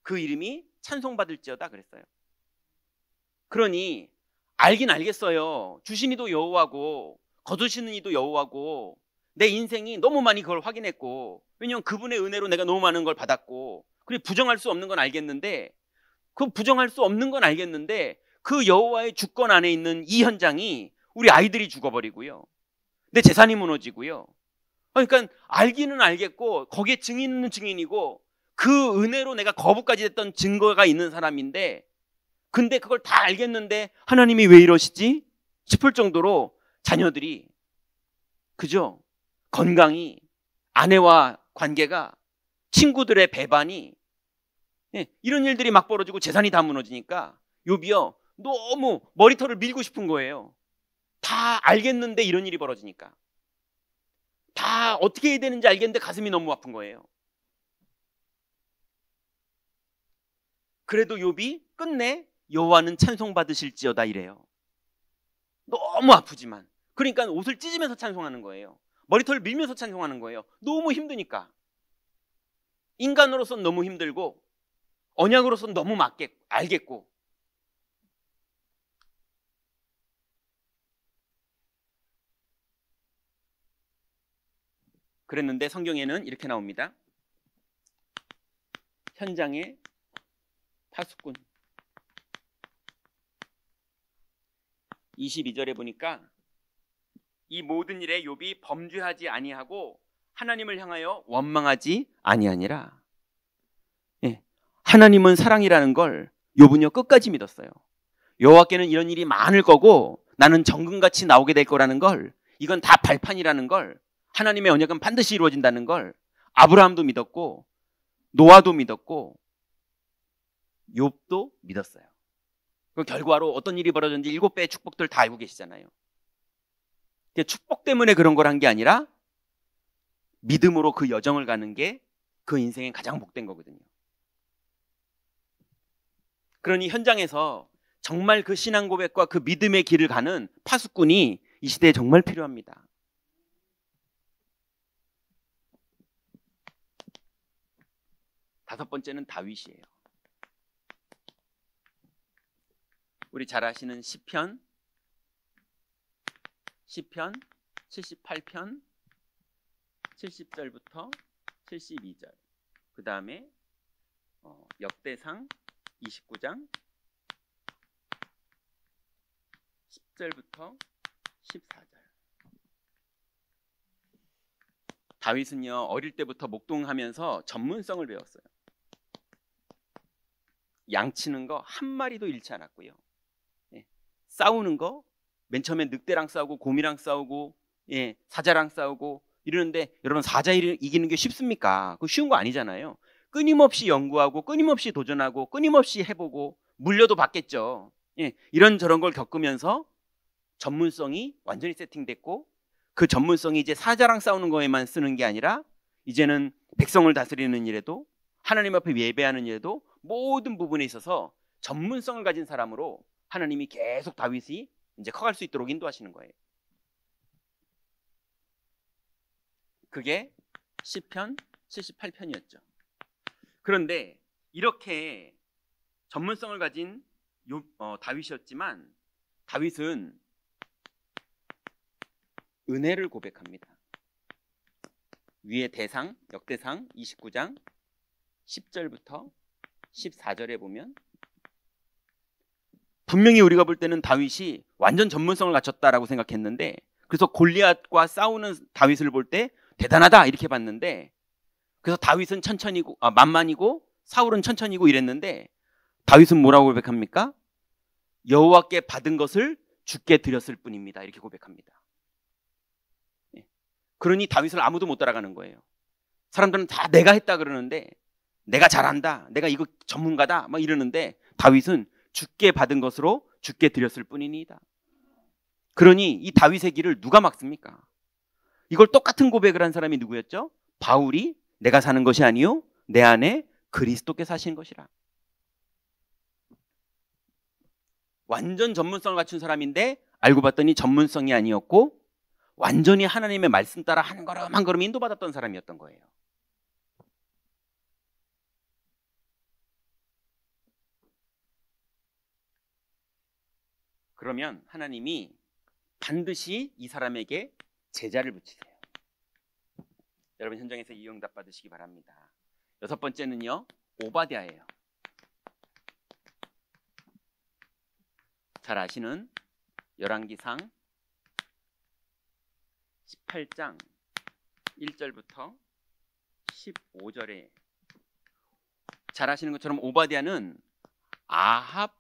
Speaker 1: 그 이름이 찬송받을지어다 그랬어요. 그러니 알긴 알겠어요. 주신 이도 여호와고 거두시는 이도 여호와고, 내 인생이 너무 많이 그걸 확인했고, 왜냐하면 그분의 은혜로 내가 너무 많은 걸 받았고, 그리고 부정할 수 없는 건 알겠는데, 그 여호와의 주권 안에 있는 이 현장이 우리 아이들이 죽어버리고요, 내 재산이 무너지고요. 그러니까 알기는 알겠고 거기에 증인은 증인이고 그 은혜로 내가 거부까지 됐던 증거가 있는 사람인데, 근데 그걸 다 알겠는데 하나님이 왜 이러시지 싶을 정도로 자녀들이, 그죠? 건강이, 아내와 관계가, 친구들의 배반이, 예, 이런 일들이 막 벌어지고 재산이 다 무너지니까 욥이요, 너무 머리털을 밀고 싶은 거예요. 다 알겠는데 이런 일이 벌어지니까. 다 어떻게 해야 되는지 알겠는데 가슴이 너무 아픈 거예요. 그래도 욥이 끝내 여호와는 찬송받으실지어다 이래요. 너무 아프지만. 그러니까 옷을 찢으면서 찬송하는 거예요. 머리털을 밀면서 찬송하는 거예요. 너무 힘드니까. 인간으로서는 너무 힘들고 언약으로서는 너무 알겠고. 그랬는데 성경에는 이렇게 나옵니다. 현장의 파수꾼. 22절에 보니까 이 모든 일에 욥이 범죄하지 아니하고 하나님을 향하여 원망하지 아니하니라. 예. 하나님은 사랑이라는 걸 욥은요 끝까지 믿었어요. 여호와께는 이런 일이 많을 거고 나는 정금같이 나오게 될 거라는 걸, 이건 다 발판이라는 걸, 하나님의 언약은 반드시 이루어진다는 걸 아브라함도 믿었고 노아도 믿었고 욥도 믿었어요. 그 결과로 어떤 일이 벌어졌는지 7배의 축복들 다 알고 계시잖아요. 축복 때문에 그런 걸 한 게 아니라 믿음으로 그 여정을 가는 게 그 인생의 가장 복된 거거든요. 그러니 현장에서 정말 그 신앙 고백과 그 믿음의 길을 가는 파수꾼이 이 시대에 정말 필요합니다. 다섯 번째는 다윗이에요. 우리 잘 아시는 시편 78편 70절부터 72절, 그 다음에 역대상 29장 10절부터 14절. 다윗은요 어릴 때부터 목동하면서 전문성을 배웠어요. 양치는 거 한 마리도 잃지 않았고요. 싸우는 거 맨 처음에 늑대랑 싸우고 곰이랑 싸우고 사자랑 싸우고 이러는데, 여러분 사자 이기는 게 쉽습니까? 그거 쉬운 거 아니잖아요. 끊임없이 연구하고 끊임없이 도전하고 끊임없이 해보고 물려도 받겠죠. 이런 저런 걸 겪으면서 전문성이 완전히 세팅됐고, 그 전문성이 이제 사자랑 싸우는 거에만 쓰는 게 아니라 이제는 백성을 다스리는 일에도 하나님 앞에 예배하는 일에도 모든 부분에 있어서 전문성을 가진 사람으로 하나님이 계속 다윗이 이제 커갈 수 있도록 인도하시는 거예요. 그게 시편 78편이었죠. 그런데 이렇게 전문성을 가진 다윗이었지만 다윗은 은혜를 고백합니다. 위에 대상, 역대상 29장 10절부터 14절에 보면 분명히 우리가 볼 때는 다윗이 완전 전문성을 갖췄다라고 생각했는데, 그래서 골리앗과 싸우는 다윗을 볼 때 대단하다 이렇게 봤는데, 그래서 다윗은 만만이고 사울은 천천히고 이랬는데 다윗은 뭐라고 고백합니까? 여호와께 받은 것을 주께 드렸을 뿐입니다 이렇게 고백합니다. 그러니 다윗을 아무도 못 따라가는 거예요. 사람들은 다 내가 했다 그러는데, 내가 잘한다, 내가 이거 전문가다 막 이러는데, 다윗은 주께 받은 것으로 주께 드렸을 뿐이니이다. 그러니 이 다윗의 길을 누가 막습니까? 이걸 똑같은 고백을 한 사람이 누구였죠? 바울이 내가 사는 것이 아니요 내 안에 그리스도께서 사시는 것이라. 완전 전문성을 갖춘 사람인데 알고 봤더니 전문성이 아니었고 완전히 하나님의 말씀 따라 한 걸음 한 걸음 인도받았던 사람이었던 거예요. 그러면 하나님이 반드시 이 사람에게 제자를 붙이세요. 여러분 현장에서 이 응답 받으시기 바랍니다. 여섯 번째는요, 오바댜예요. 잘 아시는 열왕기상 18장 1절부터 15절에 잘 아시는 것처럼 오바댜는 아합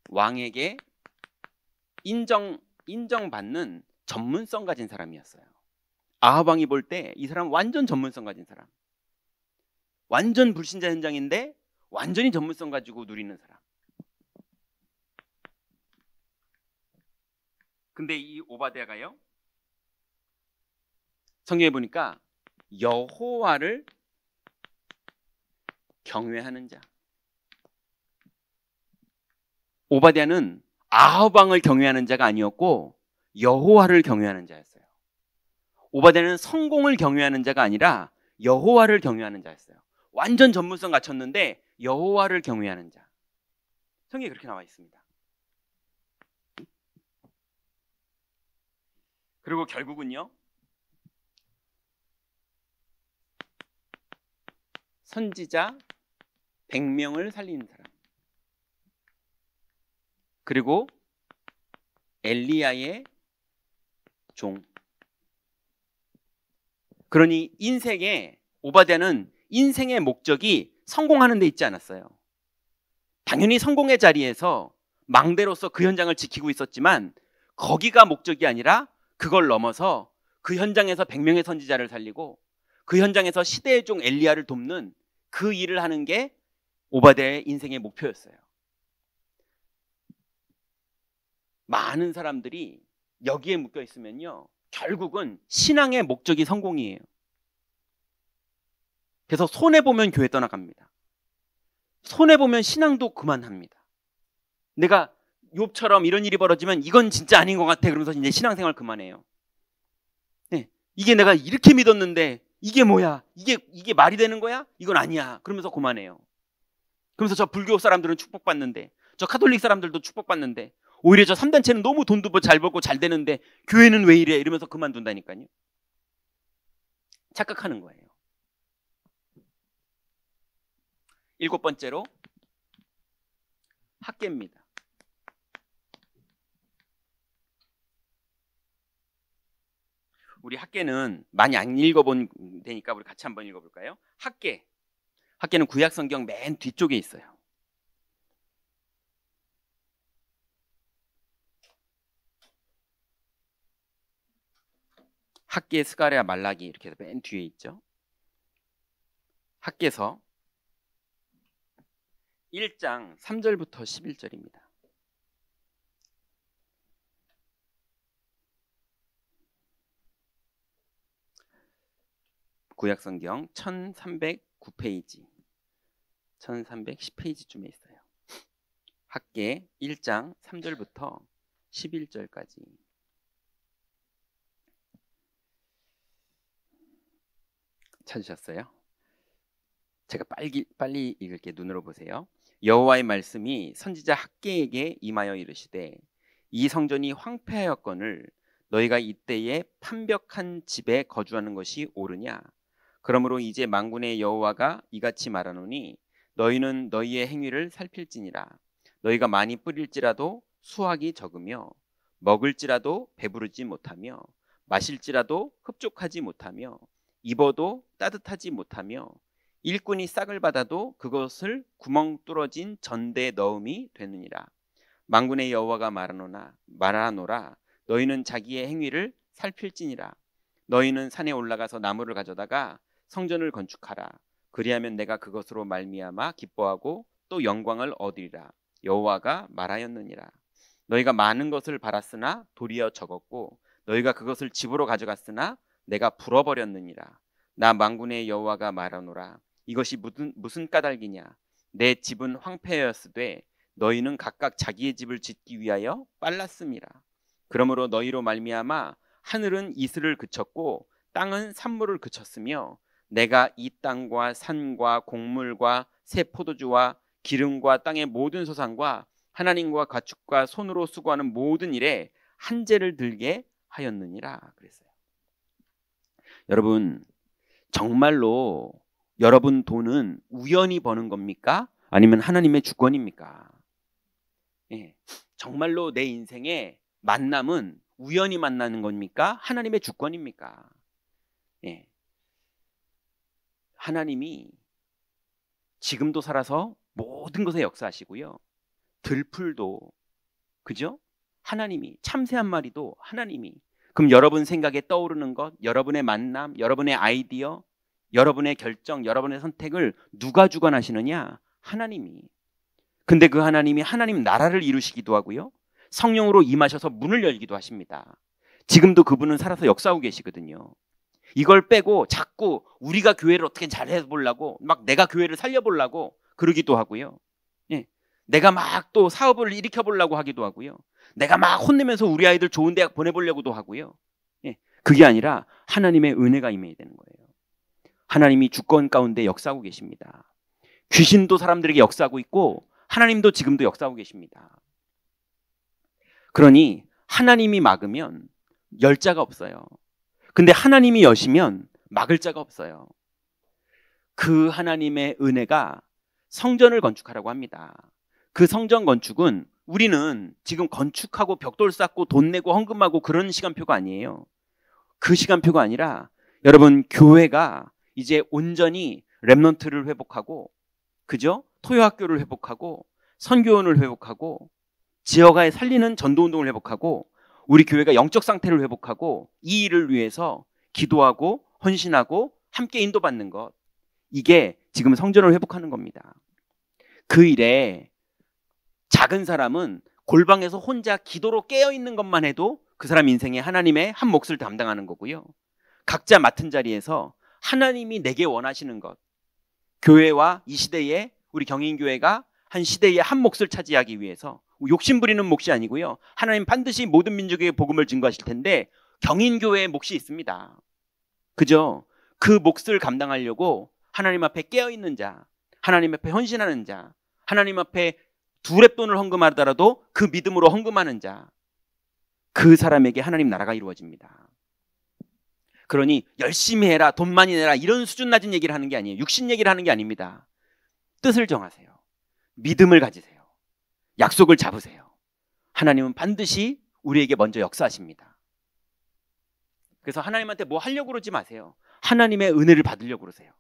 Speaker 1: 왕에게 인정받는 전문성 가진 사람이었어요. 아합 왕이 볼 때 이 사람 완전 전문성 가진 사람, 완전 불신자 현장인데 완전히 전문성 가지고 누리는 사람. 근데 이 오바댜가요, 성경에 보니까 여호와를 경외하는 자. 오바댜는 아합 왕을 경외하는 자가 아니었고 여호와를 경외하는 자였어요. 오바댜는 성공을 경외하는 자가 아니라 여호와를 경외하는 자였어요. 완전 전문성 갖췄는데 여호와를 경외하는 자. 성경에 그렇게 나와 있습니다. 그리고 결국은요, 선지자 100명을 살리는 사람, 그리고 엘리야의 종, 그러니 인생에 오바댜는 인생의 목적이 성공하는 데 있지 않았어요. 당연히 성공의 자리에서 망대로서 그 현장을 지키고 있었지만 거기가 목적이 아니라 그걸 넘어서 그 현장에서 100명의 선지자를 살리고 그 현장에서 시대의 종 엘리야를 돕는 그 일을 하는 게 오바댜의 인생의 목표였어요. 많은 사람들이 여기에 묶여 있으면요, 결국은 신앙의 목적이 성공이에요. 그래서 손해보면 교회 떠나갑니다. 손해보면 신앙도 그만합니다. 내가 욥처럼 이런 일이 벌어지면 이건 진짜 아닌 것 같아. 그러면서 이제 신앙생활 그만해요. 네, 이게 내가 이렇게 믿었는데 이게 뭐야? 이게 말이 되는 거야? 이건 아니야. 그러면서 그만해요. 그러면서 저 불교 사람들은 축복받는데, 저 카톨릭 사람들도 축복받는데, 오히려 저 3단체는 너무 돈도 잘 벌고 잘 되는데 교회는 왜 이래? 이러면서 그만둔다니까요. 착각하는 거예요. 7번째로 학계입니다. 우리 학계는 많이 안 읽어본 데니까 우리 같이 한번 읽어볼까요? 학계는 구약성경 맨 뒤쪽에 있어요. 학계, 스가랴, 말라기 이렇게 해서 맨 뒤에 있죠. 학계서 1장 3절부터 11절입니다. 구약성경 1309페이지, 1310페이지쯤에 있어요. 학계 1장 3절부터 11절까지. 찾으셨어요? 제가 빨리 읽을게. 눈으로 보세요. 여호와의 말씀이 선지자 학계에게 임하여 이르시되, 이 성전이 황폐하였거늘 너희가 이때에 판벽한 집에 거주하는 것이 옳으냐? 그러므로 이제 만군의 여호와가 이같이 말하노니 너희는 너희의 행위를 살필지니라. 너희가 많이 뿌릴지라도 수확이 적으며, 먹을지라도 배부르지 못하며, 마실지라도 흡족하지 못하며, 입어도 따뜻하지 못하며, 일꾼이 싹을 받아도 그것을 구멍 뚫어진 전대에 넣음이 되느니라. 만군의 여호와가 말하노라. 너희는 자기의 행위를 살필지니라. 너희는 산에 올라가서 나무를 가져다가 성전을 건축하라. 그리하면 내가 그것으로 말미암아 기뻐하고 또 영광을 얻으리라. 여호와가 말하였느니라. 너희가 많은 것을 바랐으나 도리어 적었고, 너희가 그것을 집으로 가져갔으나 내가 불어버렸느니라. 나 만군의 여호와가 말하노라. 이것이 무슨 까닭이냐? 내 집은 황폐하였으되 너희는 각각 자기의 집을 짓기 위하여 빨랐음이라. 그러므로 너희로 말미암아 하늘은 이슬을 그쳤고 땅은 산물을 그쳤으며, 내가 이 땅과 산과 곡물과 새 포도주와 기름과 땅의 모든 소산과 하나님과 가축과 손으로 수고하는 모든 일에 한재를 들게 하였느니라 그랬어요. 여러분, 정말로 여러분 돈은 우연히 버는 겁니까? 아니면 하나님의 주권입니까? 예, 정말로 내 인생의 만남은 우연히 만나는 겁니까? 하나님의 주권입니까? 예, 하나님이 지금도 살아서 모든 것에 역사하시고요. 들풀도, 그죠? 하나님이, 참새 한 마리도 하나님이. 그럼 여러분 생각에 떠오르는 것, 여러분의 만남, 여러분의 아이디어, 여러분의 결정, 여러분의 선택을 누가 주관하시느냐? 하나님이. 근데 그 하나님이 하나님 나라를 이루시기도 하고요, 성령으로 임하셔서 문을 열기도 하십니다. 지금도 그분은 살아서 역사하고 계시거든요. 이걸 빼고 자꾸 우리가 교회를 어떻게 잘해보려고, 막 내가 교회를 살려보려고 그러기도 하고요. 예, 내가 막 또 사업을 일으켜보려고 하기도 하고요. 내가 막 혼내면서 우리 아이들 좋은 대학 보내보려고도 하고요. 예, 그게 아니라 하나님의 은혜가 임해야 되는 거예요. 하나님이 주권 가운데 역사하고 계십니다. 귀신도 사람들에게 역사하고 있고 하나님도 지금도 역사하고 계십니다. 그러니 하나님이 막으면 열 자가 없어요. 근데 하나님이 여시면 막을 자가 없어요. 그 하나님의 은혜가 성전을 건축하라고 합니다. 그 성전 건축은 우리는 지금 건축하고 벽돌 쌓고 돈 내고 헌금하고 그런 시간표가 아니에요. 그 시간표가 아니라 여러분, 교회가 이제 온전히 렘넌트를 회복하고, 그죠? 토요학교를 회복하고, 선교원을 회복하고, 지역화에 살리는 전도운동을 회복하고, 우리 교회가 영적 상태를 회복하고, 이 일을 위해서 기도하고 헌신하고 함께 인도받는 것, 이게 지금 성전을 회복하는 겁니다. 그 일에 작은 사람은 골방에서 혼자 기도로 깨어있는 것만 해도 그 사람 인생에 하나님의 한 몫을 담당하는 거고요. 각자 맡은 자리에서 하나님이 내게 원하시는 것, 교회와 이 시대에 우리 경인교회가 한 시대의 한 몫을 차지하기 위해서, 욕심 부리는 몫이 아니고요, 하나님 반드시 모든 민족에게 복음을 증거하실 텐데 경인교회의 몫이 있습니다. 그죠? 그 몫을 감당하려고 하나님 앞에 깨어있는 자, 하나님 앞에 헌신하는 자, 하나님 앞에 두 렙돈을 헌금하더라도 그 믿음으로 헌금하는 자, 그 사람에게 하나님 나라가 이루어집니다. 그러니 열심히 해라, 돈 많이 내라, 이런 수준 낮은 얘기를 하는 게 아니에요. 육신 얘기를 하는 게 아닙니다. 뜻을 정하세요. 믿음을 가지세요. 약속을 잡으세요. 하나님은 반드시 우리에게 먼저 역사하십니다. 그래서 하나님한테 뭐 하려고 그러지 마세요. 하나님의 은혜를 받으려고 그러세요.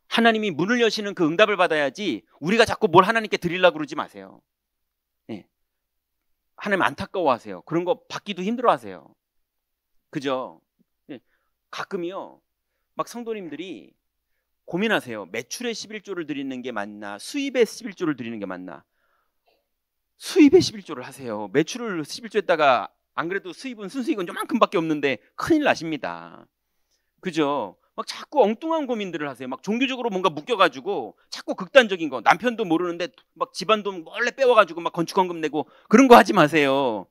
Speaker 1: 하나님이 문을 여시는 그 응답을 받아야지 우리가 자꾸 뭘 하나님께 드리려고 그러지 마세요. 네. 하나님 안타까워하세요. 그런 거 받기도 힘들어하세요. 그죠? 네. 가끔요, 막 성도님들이 고민하세요. 매출의 11조를 드리는 게 맞나, 수입의 11조를 드리는 게 맞나. 수입의 11조를 하세요. 매출을 11조 했다가 안 그래도 순수익은 요만큼밖에 없는데 큰일 나십니다. 그죠? 막 자꾸 엉뚱한 고민들을 하세요. 막 종교적으로 뭔가 묶여가지고 자꾸 극단적인 거, 남편도 모르는데 막 집안 돈 몰래 빼와가지고 막 건축헌금 내고 그런 거 하지 마세요.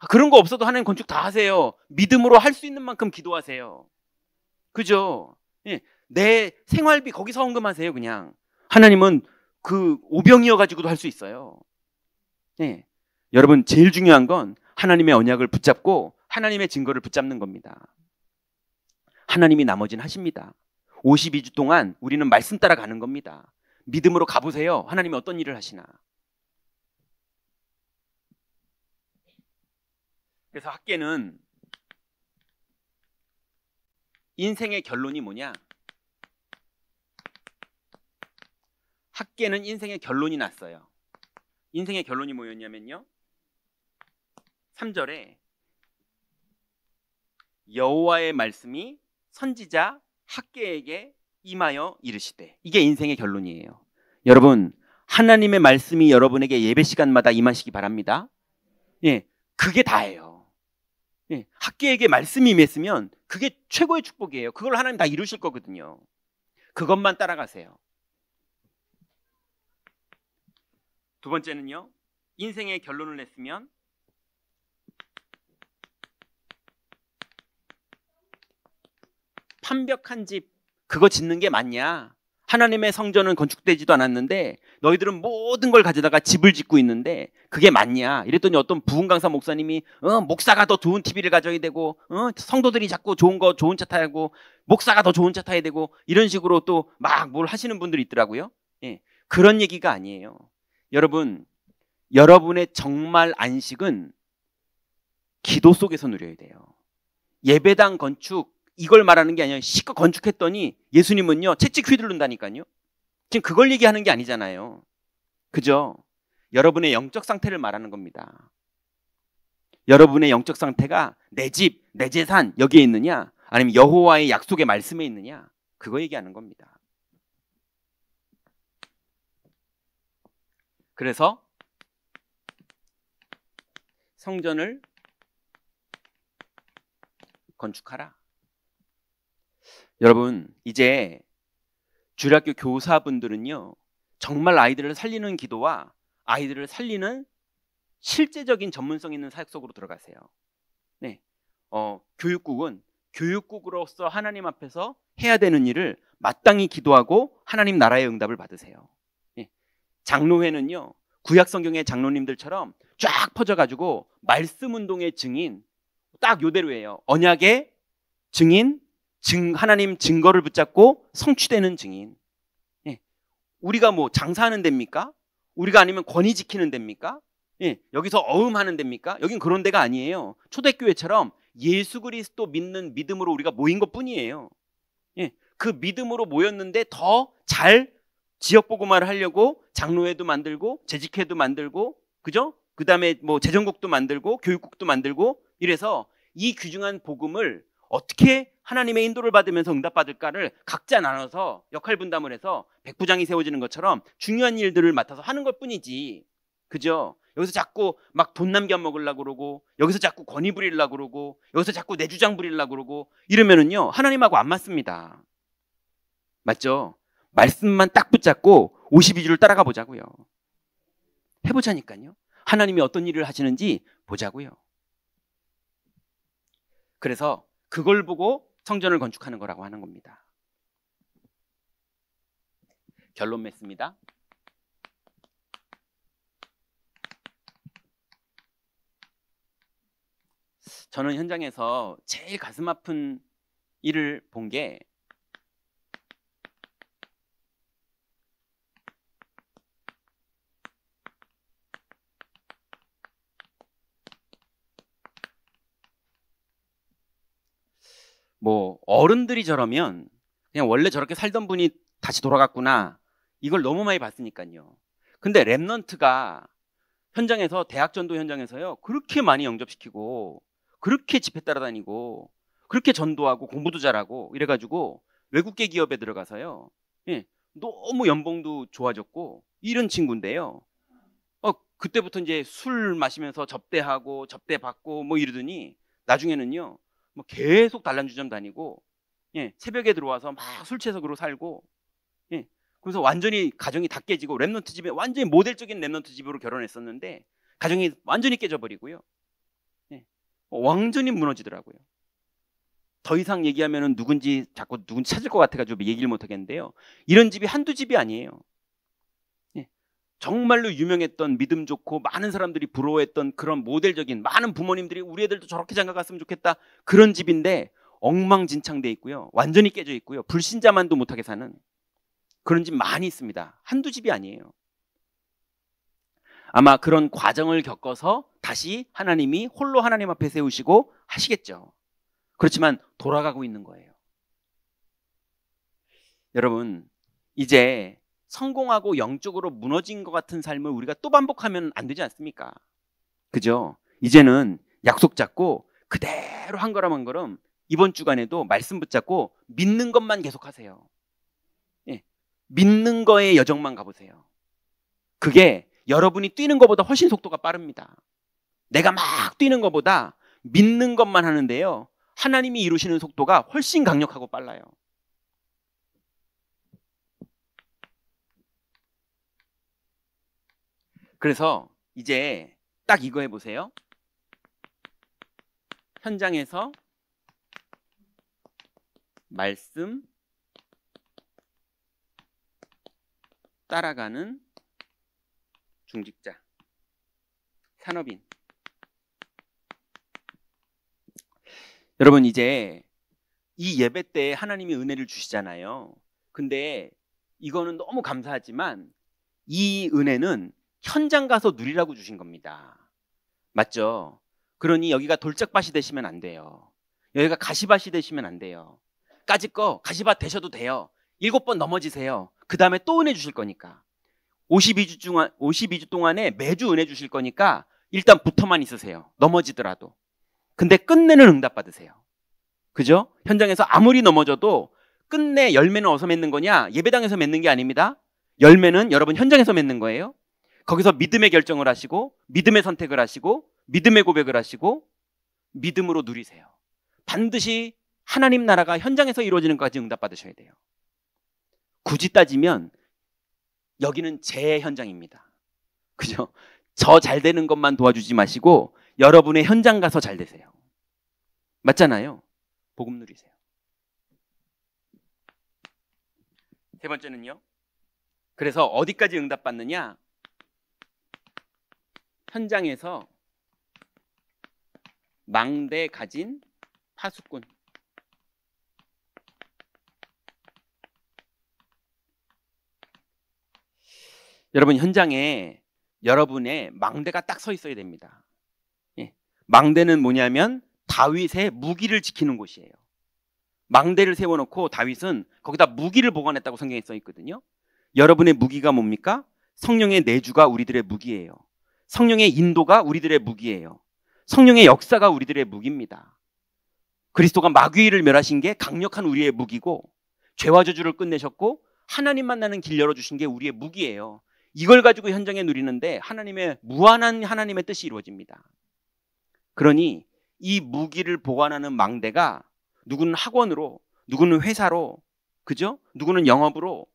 Speaker 1: 그런 거 없어도 하나님 건축 다 하세요. 믿음으로 할 수 있는 만큼 기도하세요. 그죠? 예. 내 생활비 거기서 헌금하세요. 그냥 하나님은 그 오병이어가지고도 할 수 있어요. 예. 여러분, 제일 중요한 건 하나님의 언약을 붙잡고 하나님의 증거를 붙잡는 겁니다. 하나님이 나머지는 하십니다. 52주 동안 우리는 말씀 따라 가는 겁니다. 믿음으로 가보세요. 하나님이 어떤 일을 하시나. 그래서 학계는 인생의 결론이 뭐냐? 학계는 인생의 결론이 났어요. 인생의 결론이 뭐였냐면요, 3절에 여호와의 말씀이 선지자 학계에게 임하여 이르시되, 이게 인생의 결론이에요. 여러분, 하나님의 말씀이 여러분에게 예배 시간마다 임하시기 바랍니다. 예, 그게 다예요. 예, 학계에게 말씀이 임했으면 그게 최고의 축복이에요. 그걸 하나님 다 이루실 거거든요. 그것만 따라가세요. 두 번째는요, 인생의 결론을 냈으면 판벽한 집 그거 짓는 게 맞냐? 하나님의 성전은 건축되지도 않았는데 너희들은 모든 걸 가져다가 집을 짓고 있는데 그게 맞냐? 이랬더니 어떤 부흥 강사 목사님이 목사가 더 좋은 TV를 가져야 되고, 성도들이 자꾸 좋은 차 타야 되고, 목사가 더 좋은 차 타야 되고, 이런 식으로 또 막 뭘 하시는 분들이 있더라고요. 예, 그런 얘기가 아니에요. 여러분, 여러분의 정말 안식은 기도 속에서 누려야 돼요. 예배당 건축 이걸 말하는 게 아니라 실컷 건축했더니 예수님은요 채찍 휘두른다니까요. 지금 그걸 얘기하는 게 아니잖아요. 그죠? 여러분의 영적 상태를 말하는 겁니다. 여러분의 영적 상태가 내 집, 내 재산 여기에 있느냐, 아니면 여호와의 약속의 말씀에 있느냐, 그거 얘기하는 겁니다. 그래서 성전을 건축하라. 여러분, 이제 주일학교 교사분들은요 정말 아이들을 살리는 기도와 아이들을 살리는 실제적인 전문성 있는 사역 속으로 들어가세요. 네, 교육국은 교육국으로서 하나님 앞에서 해야 되는 일을 마땅히 기도하고 하나님 나라의 응답을 받으세요. 네, 장로회는요 구약 성경의 장로님들처럼 쫙 퍼져가지고 말씀 운동의 증인, 딱 요대로예요. 언약의 증인, 하나님 증거를 붙잡고 성취되는 증인. 예. 우리가 뭐 장사하는 데입니까? 우리가 아니면 권위 지키는 데입니까? 예. 여기서 어음하는 데입니까? 여긴 그런 데가 아니에요. 초대교회처럼 예수 그리스도 믿는 믿음으로 우리가 모인 것 뿐이에요. 예, 그 믿음으로 모였는데 더 잘 지역 복음화를 하려고 장로회도 만들고 재직회도 만들고, 그죠? 그 다음에 뭐 재정국도 만들고 교육국도 만들고, 이래서 이 귀중한 복음을 어떻게 하나님의 인도를 받으면서 응답받을까를 각자 나눠서 역할 분담을 해서 백부장이 세워지는 것처럼 중요한 일들을 맡아서 하는 것 뿐이지, 그죠? 여기서 자꾸 막 돈 남겨 먹으려고 그러고, 여기서 자꾸 권위 부리려고 그러고, 여기서 자꾸 내 주장 부리려고 그러고 이러면은요, 하나님하고 안 맞습니다. 맞죠? 말씀만 딱 붙잡고 52주를 따라가 보자고요. 해보자니까요. 하나님이 어떤 일을 하시는지 보자고요. 그래서 그걸 보고 성전을 건축하는 거라고 하는 겁니다. 결론 맺습니다. 저는 현장에서 제일 가슴 아픈 일을 본 게, 뭐 어른들이 저러면 그냥 원래 저렇게 살던 분이 다시 돌아갔구나, 이걸 너무 많이 봤으니까요. 근데 랩넌트가 현장에서, 대학 전도 현장에서요, 그렇게 많이 영접시키고 그렇게 집회 따라다니고 그렇게 전도하고 공부도 잘하고 이래가지고 외국계 기업에 들어가서요, 예, 너무 연봉도 좋아졌고 이런 친구인데요. 그때부터 이제 술 마시면서 접대하고 접대 받고 뭐 이러더니 나중에는요, 뭐 계속 단란주점 다니고, 예, 새벽에 들어와서 막 술 취해서 그러고 살고, 예, 그래서 완전히 가정이 다 깨지고, 랩넌트 집에 완전히 모델적인 랩넌트 집으로 결혼했었는데 가정이 완전히 깨져버리고요. 예, 완전히 무너지더라고요. 더 이상 얘기하면은 누군지 찾을 것 같아가지고 얘기를 못 하겠는데요. 이런 집이 한두 집이 아니에요. 예, 정말로 유명했던, 믿음 좋고 많은 사람들이 부러워했던 그런 모델적인, 많은 부모님들이 우리 애들도 저렇게 장가 갔으면 좋겠다, 그런 집인데 엉망진창돼 있고요. 완전히 깨져 있고요. 불신자만도 못하게 사는 그런 집 많이 있습니다. 한두 집이 아니에요. 아마 그런 과정을 겪어서 다시 하나님이 홀로 하나님 앞에 세우시고 하시겠죠. 그렇지만 돌아가고 있는 거예요. 여러분, 이제 성공하고 영적으로 무너진 것 같은 삶을 우리가 또 반복하면 안 되지 않습니까? 그죠? 이제는 약속 잡고 그대로 한 걸음 한 걸음 이번 주간에도 말씀 붙잡고 믿는 것만 계속하세요. 예, 믿는 거에 여정만 가보세요. 그게 여러분이 뛰는 것보다 훨씬 속도가 빠릅니다. 내가 막 뛰는 것보다 믿는 것만 하는데요, 하나님이 이루시는 속도가 훨씬 강력하고 빨라요. 그래서 이제 딱 이거 해보세요. 현장에서 말씀 따라가는 중직자, 산업인. 여러분, 이제 이 예배 때 하나님이 은혜를 주시잖아요. 근데 이거는 너무 감사하지만 이 은혜는 현장 가서 누리라고 주신 겁니다. 맞죠? 그러니 여기가 돌짝밭이 되시면 안 돼요. 여기가 가시밭이 되시면 안 돼요. 까짓 거 가시밭 되셔도 돼요. 7번 넘어지세요. 그 다음에 또 은혜 주실 거니까. 52주 동안에 매주 은혜 주실 거니까 일단 붙어만 있으세요. 넘어지더라도. 근데 끝내는 응답 받으세요. 그죠? 현장에서 아무리 넘어져도 끝내 열매는 어디서 맺는 거냐? 예배당에서 맺는 게 아닙니다. 열매는 여러분 현장에서 맺는 거예요. 거기서 믿음의 결정을 하시고, 믿음의 선택을 하시고, 믿음의 고백을 하시고, 믿음으로 누리세요. 반드시 하나님 나라가 현장에서 이루어지는 것까지 응답 받으셔야 돼요. 굳이 따지면 여기는 제 현장입니다. 그죠? 저 잘 되는 것만 도와주지 마시고 여러분의 현장 가서 잘 되세요. 맞잖아요. 복음 누리세요. 세 번째는요, 그래서 어디까지 응답 받느냐? 현장에서 망대 가진 파수꾼. 여러분, 현장에 여러분의 망대가 딱 서 있어야 됩니다. 예. 망대는 뭐냐면 다윗의 무기를 지키는 곳이에요. 망대를 세워놓고 다윗은 거기다 무기를 보관했다고 성경에 써 있거든요. 여러분의 무기가 뭡니까? 성령의 내주가 우리들의 무기예요. 성령의 인도가 우리들의 무기예요. 성령의 역사가 우리들의 무기입니다. 그리스도가 마귀를 멸하신 게 강력한 우리의 무기고, 죄와 저주를 끝내셨고 하나님 만나는 길 열어주신 게 우리의 무기예요. 이걸 가지고 현장에 누리는데 하나님의 무한한 하나님의 뜻이 이루어집니다. 그러니 이 무기를 보관하는 망대가 누구는 학원으로, 누구는 회사로, 그죠? 누구는 영업으로,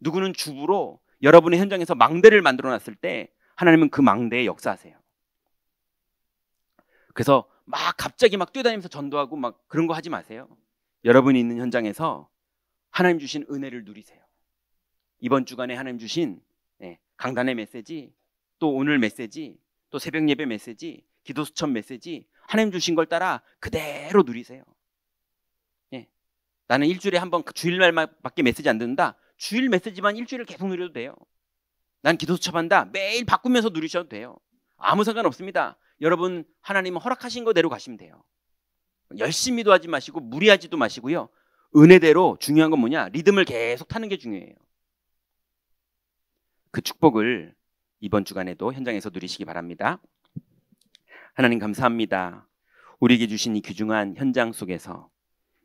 Speaker 1: 누구는 주부로 여러분의 현장에서 망대를 만들어 놨을 때 하나님은 그 망대에 역사하세요. 그래서 막 갑자기 막 뛰어다니면서 전도하고 막 그런 거 하지 마세요. 여러분이 있는 현장에서 하나님 주신 은혜를 누리세요. 이번 주간에 하나님 주신 강단의 메시지, 또 오늘 메시지, 또 새벽 예배 메시지, 기도 수천 메시지, 하나님 주신 걸 따라 그대로 누리세요. 나는 일주일에 한 번 주일날밖에 메시지 안 듣는다. 주일 메시지만 일주일을 계속 누려도 돼요. 난 기도 수첩한다. 매일 바꾸면서 누리셔도 돼요. 아무 상관없습니다. 여러분, 하나님은 허락하신 거대로 가시면 돼요. 열심히도 하지 마시고 무리하지도 마시고요. 은혜대로. 중요한 건 뭐냐? 리듬을 계속 타는 게 중요해요. 그 축복을 이번 주간에도 현장에서 누리시기 바랍니다. 하나님 감사합니다. 우리에게 주신 이 귀중한 현장 속에서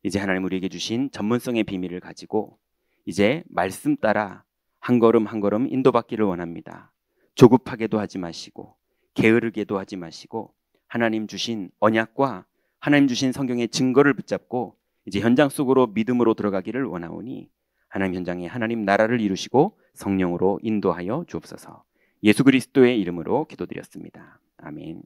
Speaker 1: 이제 하나님 우리에게 주신 전문성의 비밀을 가지고 이제 말씀 따라 한 걸음 한 걸음 인도받기를 원합니다. 조급하게도 하지 마시고 게으르게도 하지 마시고 하나님 주신 언약과 하나님 주신 성경의 증거를 붙잡고 이제 현장 속으로 믿음으로 들어가기를 원하오니 하나님 현장에 하나님 나라를 이루시고 성령으로 인도하여 주옵소서. 예수 그리스도의 이름으로 기도드렸습니다. 아멘.